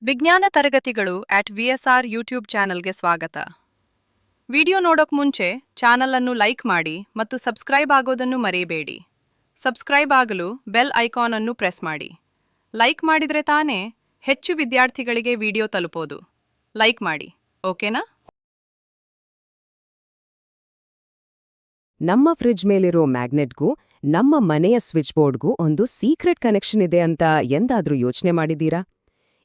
ವಿಜ್ಞಾನ ತರಗತಿಗಳು @VSR YouTube ಚಾನಲ್ಗೆ ಸ್ವಾಗತ. ವಿಡಿಯೋ ನೋಡೋಕ್ ಮುಂಚೆ ಚಾನಲ್ ಅನ್ನು ಲೈಕ್ ಮಾಡಿ ಮತ್ತು ಸಬ್ಸ್ಕ್ರೈಬ್ ಆಗೋದನ್ನು ಮರೆಯಬೇಡಿ. ಸಬ್ಸ್ಕ್ರೈಬ್ ಆಗಲು ಬೆಲ್ ಐಕಾನ್ ಅನ್ನು ಪ್ರೆಸ್ ಮಾಡಿ. ಲೈಕ್ ಮಾಡಿದ್ರೆ ತಾನೇ ಹೆಚ್ಚು ವಿದ್ಯಾರ್ಥಿಗಳಿಗೆ ವಿಡಿಯೋ ತಲುಪೋದು. ಲೈಕ್ ಮಾಡಿ, ಓಕೆನಾ? ನಮ್ಮ ಫ್ರಿಡ್ಜ್ ಮೇಲಿರೋ ಮ್ಯಾಗ್ನೆಟ್ಗೂ ನಮ್ಮ ಮನೆಯ ಸ್ವಿಚ್ ಬೋರ್ಡ್ಗೂ ಒಂದು ಸೀಕ್ರೆಟ್ ಕನೆಕ್ಷನ್ ಇದೆ ಅಂತ ಎಂದಾದ್ರೂ ಯೋಚನೆ ಮಾಡಿದ್ದೀರಾ?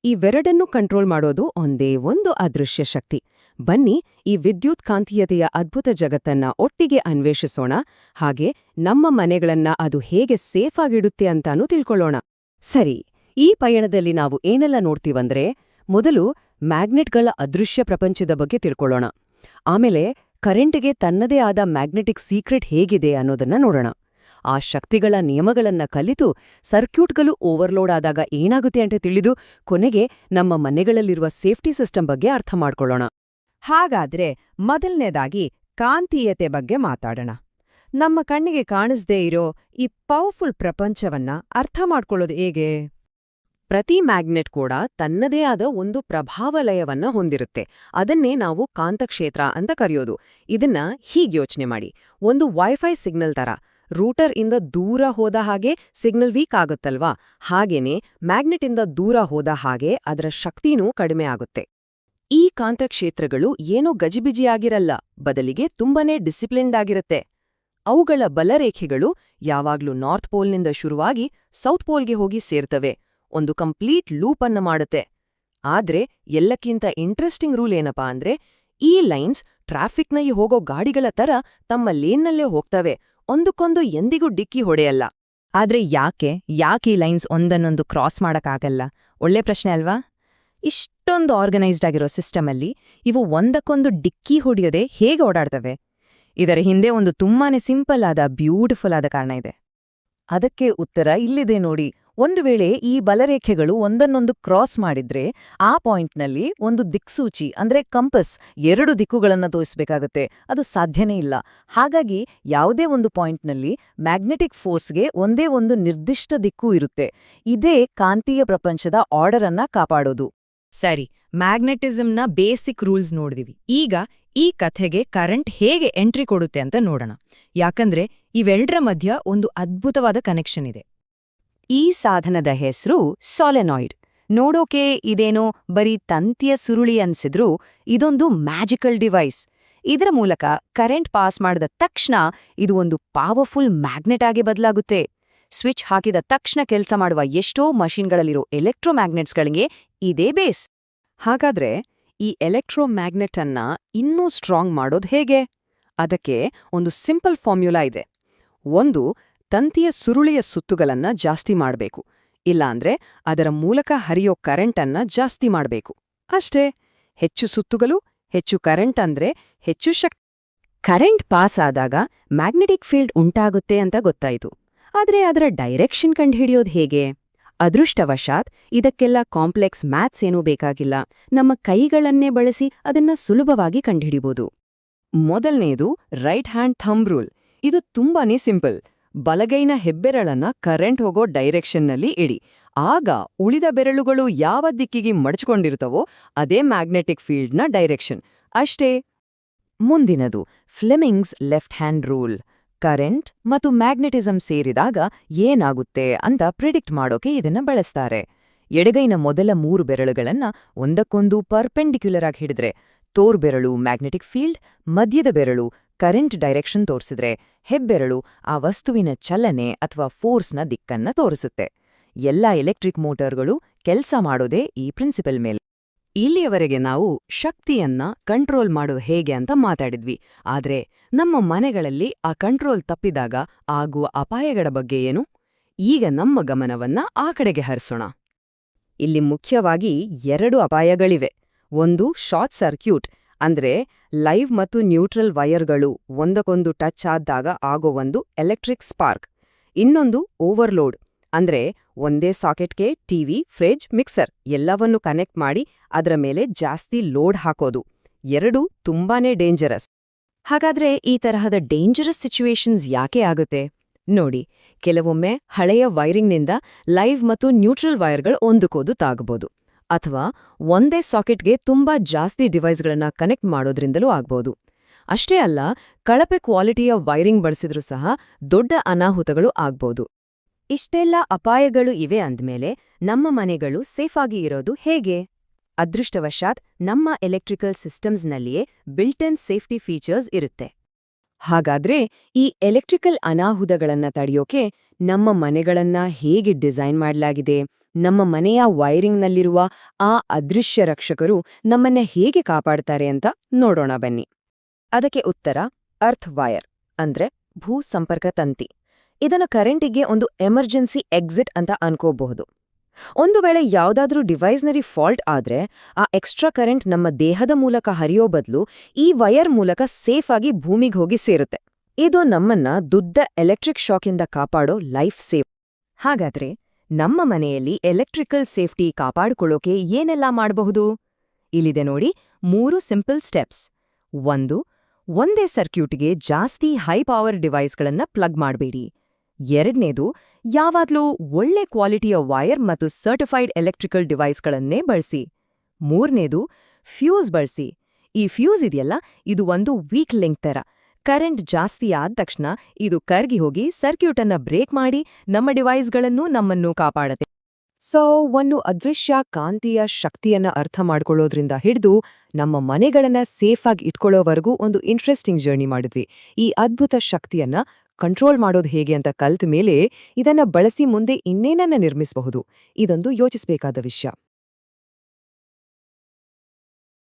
ಇವೆರಡನ್ನೂ ಕಂಟ್ರೋಲ್ ಮಾಡೋದು ಒಂದೇ ಒಂದು ಅದೃಶ್ಯ ಶಕ್ತಿ. ಬನ್ನಿ, ಈ ವಿದ್ಯುತ್ ಕಾಂತೀಯತೆಯ ಅದ್ಭುತ ಜಗತ್ತನ್ನ ಒಟ್ಟಿಗೆ ಅನ್ವೇಷಿಸೋಣ, ಹಾಗೆ ನಮ್ಮ ಮನೆಗಳನ್ನ ಅದು ಹೇಗೆ ಸೇಫ್ ಆಗಿಡುತ್ತೆ ಅಂತಾನೂ ತಿಳ್ಕೊಳ್ಳೋಣ. ಸರಿ, ಈ ಪಯಣದಲ್ಲಿ ನಾವು ಏನೆಲ್ಲ ನೋಡ್ತೀವಂದ್ರೆ, ಮೊದಲು ಮ್ಯಾಗ್ನೆಟ್ಗಳ ಅದೃಶ್ಯ ಪ್ರಪಂಚದ ಬಗ್ಗೆ ತಿಳ್ಕೊಳ್ಳೋಣ. ಆಮೇಲೆ ಕರೆಂಟ್ಗೆ ತನ್ನದೇ ಆದ ಮ್ಯಾಗ್ನೆಟಿಕ್ ಸೀಕ್ರೆಟ್ ಹೇಗಿದೆ ಅನ್ನೋದನ್ನ ನೋಡೋಣ. ಆ ಶಕ್ತಿಗಳ ನಿಯಮಗಳನ್ನ ಕಲಿತು ಸರ್ಕ್ಯೂಟ್ಗಳು ಓವರ್ಲೋಡ್ ಆದಾಗ ಏನಾಗುತ್ತೆ ಅಂತ ತಿಳಿದು ಕೊನೆಗೆ ನಮ್ಮ ಮನೆಗಳಲ್ಲಿರುವ ಸೇಫ್ಟಿ ಸಿಸ್ಟಮ್ ಬಗ್ಗೆ ಅರ್ಥ ಮಾಡ್ಕೊಳ್ಳೋಣ. ಹಾಗಾದ್ರೆ ಮೊದಲನೇದಾಗಿ ಕಾಂತೀಯತೆ ಬಗ್ಗೆ ಮಾತಾಡೋಣ. ನಮ್ಮ ಕಣ್ಣಿಗೆ ಕಾಣಿಸ್ದೇ ಇರೋ ಈ ಪವರ್ಫುಲ್ ಪ್ರಪಂಚವನ್ನ ಅರ್ಥ ಮಾಡ್ಕೊಳ್ಳೋದು ಹೇಗೆ? ಪ್ರತಿ ಮ್ಯಾಗ್ನೆಟ್ ಕೂಡ ತನ್ನದೇ ಆದ ಒಂದು ಪ್ರಭಾವಲಯವನ್ನ ಹೊಂದಿರುತ್ತೆ. ಅದನ್ನೇ ನಾವು ಕಾಂತಕ್ಷೇತ್ರ ಅಂತ ಕರೆಯೋದು. ಇದನ್ನ ಹೀಗೆ ಯೋಚನೆ ಮಾಡಿ, ಒಂದು ವೈಫೈ ಸಿಗ್ನಲ್ ತರ. ರೂಟರ್ ಇಂದ ದೂರ ಹೋದ ಹಾಗೆ ಸಿಗ್ನಲ್ ವೀಕ್ ಆಗುತ್ತಲ್ವಾ? ಹಾಗೇನೆ ಮ್ಯಾಗ್ನೆಟ್ ಇಂದ ದೂರ ಹೋದ ಹಾಗೆ ಅದರ ಶಕ್ತಿನೂ ಕಡಿಮೆ ಆಗುತ್ತೆ. ಈ ಕಾಂತಕ್ಷೇತ್ರಗಳು ಏನೂ ಗಜಿಬಿಜಿಯಾಗಿರಲ್ಲ, ಬದಲಿಗೆ ತುಂಬಾನೇ ಡಿಸಿಪ್ಲಿನ್ಡ್ ಆಗಿರುತ್ತೆ. ಅವುಗಳ ಬಲರೇಖೆಗಳು ಯಾವಾಗ್ಲೂ ನಾರ್ತ್ ಪೋಲ್ನಿಂದ ಶುರುವಾಗಿ ಸೌತ್ ಪೋಲ್ಗೆ ಹೋಗಿ ಸೇರ್ತವೆ, ಒಂದು ಕಂಪ್ಲೀಟ್ ಲೂಪ್ ಅನ್ನ ಮಾಡುತ್ತೆ. ಆದ್ರೆ ಎಲ್ಲಕ್ಕಿಂತ ಇಂಟ್ರೆಸ್ಟಿಂಗ್ ರೂಲ್ ಏನಪ್ಪಾ ಅಂದ್ರೆ, ಈ ಲೈನ್ಸ್ ಟ್ರಾಫಿಕ್ನಲ್ಲಿ ಹೋಗೋ ಗಾಡಿಗಳ ತರ ತಮ್ಮ ಲೇನ್ನಲ್ಲೇ ಹೋಗ್ತವೆ, ಒಂದಕ್ಕೊಂದು ಎಂದಿಗೂ ಡಿಕ್ಕಿ ಹೊಡೆಯಲ್ಲ. ಆದ್ರೆ ಯಾಕೆ ಈ ಲೈನ್ಸ್ ಒಂದನ್ನೊಂದು ಕ್ರಾಸ್ ಮಾಡಕ್ಕಾಗಲ್ಲ? ಒಳ್ಳೆ ಪ್ರಶ್ನೆ ಅಲ್ವಾ? ಇಷ್ಟೊಂದು ಆರ್ಗನೈಸ್ಡ್ ಆಗಿರೋ ಸಿಸ್ಟಮಲ್ಲಿ ಇವು ಒಂದಕ್ಕೊಂದು ಡಿಕ್ಕಿ ಹೊಡೆಯೋದೆ ಹೇಗೆ ಓಡಾಡ್ತವೆ? ಇದರ ಹಿಂದೆ ಒಂದು ತುಂಬಾನೇ ಸಿಂಪಲ್ ಆದ ಬ್ಯೂಟಿಫುಲ್ ಆದ ಕಾರಣ ಇದೆ. ಅದಕ್ಕೆ ಉತ್ತರ ಇಲ್ಲಿದೆ ನೋಡಿ. ಒಂದು ವೇಳೆ ಈ ಬಲರೇಖೆಗಳು ಒಂದನ್ನೊಂದು ಕ್ರಾಸ್ ಮಾಡಿದ್ರೆ ಆ ಪಾಯಿಂಟ್ನಲ್ಲಿ ಒಂದು ದಿಕ್ಸೂಚಿ ಅಂದ್ರೆ ಕಂಪಸ್ ಎರಡು ದಿಕ್ಕುಗಳನ್ನ ತೋರಿಸಬೇಕಾಗತ್ತೆ. ಅದು ಸಾಧ್ಯನೇ ಇಲ್ಲ. ಹಾಗಾಗಿ ಯಾವುದೇ ಒಂದು ಪಾಯಿಂಟ್ನಲ್ಲಿ ಮ್ಯಾಗ್ನೆಟಿಕ್ ಫೋರ್ಸ್ಗೆ ಒಂದೇ ಒಂದು ನಿರ್ದಿಷ್ಟ ದಿಕ್ಕು ಇರುತ್ತೆ. ಇದೇ ಕಾಂತೀಯ ಪ್ರಪಂಚದ ಆರ್ಡರ್ ಅನ್ನ ಕಾಪಾಡೋದು. ಸರಿ, ಮ್ಯಾಗ್ನೆಟಿಸಮ್ನ ಬೇಸಿಕ್ ರೂಲ್ಸ್ ನೋಡಿದಿವಿ. ಈಗ ಈ ಕಥೆಗೆ ಕರೆಂಟ್ ಹೇಗೆ ಎಂಟ್ರಿ ಕೊಡುತ್ತೆ ಅಂತ ನೋಡೋಣ. ಯಾಕಂದ್ರೆ ಇವೆರಡರ ಮಧ್ಯ ಒಂದು ಅದ್ಭುತವಾದ ಕನೆಕ್ಷನ್ ಇದೆ. ಈ ಸಾಧನದ ಹೆಸರು ಸಾಲೆನಾಯ್ಡ್. ನೋಡೋಕೆ ಇದೇನೋ ಬರೀ ತಂತಿಯ ಸುರುಳಿ ಅನ್ಸಿದ್ರೂ ಇದೊಂದು ಮ್ಯಾಜಿಕಲ್ ಡಿವೈಸ್. ಇದರ ಮೂಲಕ ಕರೆಂಟ್ ಪಾಸ್ ಮಾಡಿದ ತಕ್ಷಣ ಇದು ಒಂದು ಪವರ್ಫುಲ್ ಮ್ಯಾಗ್ನೆಟ್ ಆಗಿ ಬದಲಾಗುತ್ತೆ. ಸ್ವಿಚ್ ಹಾಕಿದ ತಕ್ಷಣ ಕೆಲಸ ಮಾಡುವ ಎಷ್ಟೋ ಮಷಿನ್ಗಳಲ್ಲಿರೋ ಎಲೆಕ್ಟ್ರೋಮ್ಯಾಗ್ನೆಟ್ಸ್ಗಳಿಗೆ ಇದೇ ಬೇಸ್. ಹಾಗಾದ್ರೆ ಈ ಎಲೆಕ್ಟ್ರೋಮ್ಯಾಗ್ನೆಟ್ ಅನ್ನ ಇನ್ನೂ ಸ್ಟ್ರಾಂಗ್ ಮಾಡೋದು ಹೇಗೆ? ಅದಕ್ಕೆ ಒಂದು ಸಿಂಪಲ್ ಫಾರ್ಮ್ಯುಲಾ ಇದೆ. ಒಂದು, ತಂತಿಯ ಸುರುಳಿಯ ಸುತ್ತುಗಳನ್ನ ಜಾಸ್ತಿ ಮಾಡಬೇಕು, ಇಲ್ಲಾಂದ್ರೆ ಅದರ ಮೂಲಕ ಹರಿಯೋ ಕರೆಂಟನ್ನ ಜಾಸ್ತಿ ಮಾಡಬೇಕು. ಅಷ್ಟೇ. ಹೆಚ್ಚು ಸುತ್ತುಗಳು, ಹೆಚ್ಚು ಕರೆಂಟ್ ಅಂದ್ರೆ ಹೆಚ್ಚು ಶಕ್ತಿ. ಕರೆಂಟ್ ಪಾಸ್ ಆದಾಗ ಮ್ಯಾಗ್ನೆಟಿಕ್ ಫೀಲ್ಡ್ ಉಂಟಾಗುತ್ತೆ ಅಂತ ಗೊತ್ತಾಯಿತು. ಆದ್ರೆ ಅದರ ಡೈರೆಕ್ಷನ್ ಕಂಡುಹಿಡಿಯೋದು ಹೇಗೆ? ಅದೃಷ್ಟವಶಾತ್ ಇದಕ್ಕೆಲ್ಲ ಕಾಂಪ್ಲೆಕ್ಸ್ ಮ್ಯಾಥ್ಸ್ ಏನೂ ಬೇಕಾಗಿಲ್ಲ. ನಮ್ಮ ಕೈಗಳನ್ನೇ ಬಳಸಿ ಅದನ್ನ ಸುಲಭವಾಗಿ ಕಂಡುಹಿಡಿಬೋದು. ಮೊದಲನೇದು ರೈಟ್ ಹ್ಯಾಂಡ್ ಥಂಬ್ ರೂಲ್. ಇದು ತುಂಬಾನೇ ಸಿಂಪಲ್. ಬಲಗೈನ ಹೆಬ್ಬೆರಳನ್ನ ಕರೆಂಟ್ ಹೋಗೋ ಡೈರೆಕ್ಷನ್ನಲ್ಲಿ ಇಡಿ. ಆಗ ಉಳಿದ ಬೆರಳುಗಳು ಯಾವ ದಿಕ್ಕಿಗೆ ಮಡಚಿಕೊಂಡಿರುತ್ತವೋ ಅದೇ ಮ್ಯಾಗ್ನೆಟಿಕ್ ಫೀಲ್ಡ್ನ ಡೈರೆಕ್ಷನ್. ಅಷ್ಟೇ. ಮುಂದಿನದು Fleming's left hand rule. Current ಮತ್ತು ಮ್ಯಾಗ್ನೆಟಿಸಮ್ ಸೇರಿದಾಗ ಏನಾಗುತ್ತೆ ಅಂತ ಪ್ರಿಡಿಕ್ಟ್ ಮಾಡೋಕೆ ಇದನ್ನ ಬಳಸ್ತಾರೆ. ಎಡಗೈನ ಮೊದಲ 3 ಬೆರಳುಗಳನ್ನ ಒಂದಕ್ಕೊಂದು ಪರ್ಪೆಂಡಿಕ್ಯುಲರ್ ಆಗಿ ಹಿಡಿದ್ರೆ ತೋರ್ಬೆರಳು ಮ್ಯಾಗ್ನೆಟಿಕ್ ಫೀಲ್ಡ್, ಮಧ್ಯದ ಬೆರಳು ಕರೆಂಟ್ ಡೈರೆಕ್ಷನ್ ತೋರಿಸಿದ್ರೆ ಹೆಬ್ಬೆರಳು ಆ ವಸ್ತುವಿನ ಚಲನೆ ಅಥವಾ ಫೋರ್ಸ್ನ ದಿಕ್ಕನ್ನ ತೋರಿಸುತ್ತೆ. ಎಲ್ಲ ಎಲೆಕ್ಟ್ರಿಕ್ ಮೋಟಾರ್ಗಳು ಕೆಲಸ ಮಾಡೋದೇ ಈ ಪ್ರಿನ್ಸಿಪಲ್ ಮೇಲೆ. ಇಲ್ಲಿಯವರೆಗೆ ನಾವು ಶಕ್ತಿಯನ್ನ ಕಂಟ್ರೋಲ್ ಮಾಡೋದು ಹೇಗೆ ಅಂತ ಮಾತಾಡಿದ್ವಿ. ಆದ್ರೆ ನಮ್ಮ ಮನೆಗಳಲ್ಲಿ ಆ ಕಂಟ್ರೋಲ್ ತಪ್ಪಿದಾಗ ಆಗುವ ಅಪಾಯಗಳ ಬಗ್ಗೆ ಏನು? ಈಗ ನಮ್ಮ ಗಮನವನ್ನ ಆ ಕಡೆಗೆ ಹರಿಸೋಣ. ಇಲ್ಲಿ ಮುಖ್ಯವಾಗಿ 2 ಅಪಾಯಗಳಿವೆ. ಒಂದು ಶಾರ್ಟ್ ಸರ್ಕ್ಯೂಟ್, ಅಂದ್ರೆ ಲೈವ್ ಮತ್ತು ನ್ಯೂಟ್ರಲ್ ವೈರ್ಗಳು ಒಂದಕ್ಕೊಂದು ಟಚ್ ಆದಾಗ ಆಗೋ ಒಂದು ಎಲೆಕ್ಟ್ರಿಕ್ ಸ್ಪಾರ್ಕ್. ಇನ್ನೊಂದು ಓವರ್ಲೋಡ್, ಅಂದ್ರೆ ಒಂದೇ ಸಾಕೆಟ್ಗೆ ಟಿವಿ, ಫ್ರಿಡ್ಜ್, ಮಿಕ್ಸರ್ ಎಲ್ಲವನ್ನೂ ಕನೆಕ್ಟ್ ಮಾಡಿ ಅದರ ಮೇಲೆ ಜಾಸ್ತಿ ಲೋಡ್ ಹಾಕೋದು. 2 ತುಂಬಾನೇ ಡೇಂಜರಸ್. ಹಾಗಾದ್ರೆ ಈ ತರಹದ ಡೇಂಜರಸ್ ಸಿಚುವೇಶನ್ಸ್ ಯಾಕೆ ಆಗುತ್ತೆ? ನೋಡಿ, ಕೆಲವೊಮ್ಮೆ ಹಳೆಯ ವೈರಿಂಗ್ನಿಂದ ಲೈವ್ ಮತ್ತು ನ್ಯೂಟ್ರಲ್ ವೈರ್ಗಳು ಒಂದಕ್ಕೋದು ತಾಗಬಹುದು. ಅಥವಾ ಒಂದೇ ಸಾಕೆಟ್ಗೆ ತುಂಬಾ ಜಾಸ್ತಿ ಡಿವೈಸ್ಗಳನ್ನ ಕನೆಕ್ಟ್ ಮಾಡೋದ್ರಿಂದಲೂ ಆಗ್ಬೋದು. ಅಷ್ಟೇ ಅಲ್ಲ, ಕಳಪೆ ಕ್ವಾಲಿಟಿಯ ವೈರಿಂಗ್ ಬಳಸಿದ್ರೂ ಸಹ ದೊಡ್ಡ ಅನಾಹುತಗಳು ಆಗ್ಬೋದು. ಇಷ್ಟೆಲ್ಲ ಅಪಾಯಗಳು ಇವೆ ಅಂದ್ಮೇಲೆ ನಮ್ಮ ಮನೆಗಳು ಸೇಫಾಗಿ ಇರೋದು ಹೇಗೆ? ಅದೃಷ್ಟವಶಾತ್ ನಮ್ಮ ಎಲೆಕ್ಟ್ರಿಕಲ್ ಸಿಸ್ಟಮ್ಸ್ನಲ್ಲಿಯೇ ಬಿಲ್ಟ್-ಇನ್ ಸೇಫ್ಟಿ ಫೀಚರ್ಸ್ ಇರುತ್ತೆ. ಹಾಗಾದ್ರೆ ಈ ಎಲೆಕ್ಟ್ರಿಕಲ್ ಅನಾಹುತಗಳನ್ನ ತಡೆಯೋಕೆ ನಮ್ಮ ಮನೆಗಳನ್ನ ಹೇಗೆ ಡಿಸೈನ್ ಮಾಡಲಾಗಿದೆ, ನಮ್ಮ ಮನೆಯ ವೈರಿಂಗ್ನಲ್ಲಿರುವ ಆ ಅದೃಶ್ಯ ರಕ್ಷಕರು ನಮ್ಮನ್ನ ಹೇಗೆ ಕಾಪಾಡ್ತಾರೆ ಅಂತ ನೋಡೋಣ ಬನ್ನಿ. ಅದಕ್ಕೆ ಉತ್ತರ ಅರ್ತ್ ವೈರ್, ಅಂದ್ರೆ ಭೂ ಸಂಪರ್ಕ ತಂತಿ. ಇದನ್ನ ಕರೆಂಟಿಗೆ ಒಂದು ಎಮರ್ಜೆನ್ಸಿ ಎಕ್ಸಿಟ್ ಅಂತ ಅನ್ಕೋಬಹುದು. ಒಂದು ವೇಳೆ ಯಾವುದಾದ್ರೂ ಡಿವೈಸ್ನಲ್ಲಿ ಫಾಲ್ಟ್ ಆದ್ರೆ ಆ ಎಕ್ಸ್ಟ್ರಾ ಕರೆಂಟ್ ನಮ್ಮ ದೇಹದ ಮೂಲಕ ಹರಿಯೋ ಬದಲು ಈ ವೈರ್ ಮೂಲಕ ಸೇಫ್ ಆಗಿ ಭೂಮಿಗೆ ಹೋಗಿ ಸೇರುತ್ತೆ. ಇದು ನಮ್ಮನ್ನ ದುಡ್ಡ ಎಲೆಕ್ಟ್ರಿಕ್ ಶಾಕಿಂದ ಕಾಪಾಡೋ ಲೈಫ್ ಸೇವ್. ಹಾಗಾದ್ರೆ ನಮ್ಮ ಮನೆಯಲ್ಲಿ ಎಲೆಕ್ಟ್ರಿಕಲ್ ಸೇಫ್ಟಿ ಕಾಪಾಡಿಕೊಳ್ಳೋಕೆ ಏನೆಲ್ಲ ಮಾಡಬಹುದು? ಇಲ್ಲಿದೆ ನೋಡಿ 3 ಸಿಂಪಲ್ ಸ್ಟೆಪ್ಸ್. 1. ಒಂದೇ ಸರ್ಕ್ಯೂಟ್ಗೆ ಜಾಸ್ತಿ ಹೈ ಪವರ್ ಡಿವೈಸ್ಗಳನ್ನ ಪ್ಲಗ್ ಮಾಡಬೇಡಿ. 2ನೇದು, ಯಾವಾಗ್ಲೂ ಒಳ್ಳೆ ಕ್ವಾಲಿಟಿಯ ವೈರ್ ಮತ್ತು ಸರ್ಟಿಫೈಡ್ ಎಲೆಕ್ಟ್ರಿಕಲ್ ಡಿವೈಸ್ಗಳನ್ನೇ ಬಳಸಿ. 3ನೇದು, ಫ್ಯೂಸ್ ಬಳಸಿ. ಈ ಫ್ಯೂಸ್ ಇದೆಯಲ್ಲ, ಇದು ಒಂದು ವೀಕ್ ಲಿಂಕ್ ತರ. ಕರೆಂಟ್ ಜಾಸ್ತಿ ಆದ ತಕ್ಷಣ ಇದು ಕರ್ಗಿ ಹೋಗಿ ಸರ್ಕ್ಯೂಟ್ ಅನ್ನ ಬ್ರೇಕ್ ಮಾಡಿ ನಮ್ಮ ಡಿವೈಸ್ಗಳನ್ನೂ ನಮ್ಮನ್ನೂ ಕಾಪಾಡುತ್ತೆ. ಒಂದು ಅದೃಶ್ಯ ಕಾಂತೀಯ ಶಕ್ತಿಯನ್ನ ಅರ್ಥ ಮಾಡ್ಕೊಳ್ಳೋದ್ರಿಂದ ಹಿಡಿದು ನಮ್ಮ ಮನೆಗಳನ್ನ ಸೇಫ್ ಆಗಿ ಇಟ್ಕೊಳ್ಳೋವರೆಗೂ ಒಂದು ಇಂಟ್ರೆಸ್ಟಿಂಗ್ ಜರ್ನಿ ಮಾಡಿದ್ವಿ. ಈ ಅದ್ಭುತ ಶಕ್ತಿಯನ್ನ ಕಂಟ್ರೋಲ್ ಮಾಡೋದು ಹೇಗೆ ಅಂತ ಕಲ್ತ ಮೇಲೆ ಇದನ್ನ ಬಳಸಿ ಮುಂದೆ ಇನ್ನೇನನ್ನ ನಿರ್ಮಿಸಬಹುದು. ಇದೊಂದು ಯೋಚಿಸಬೇಕಾದ ವಿಷಯ.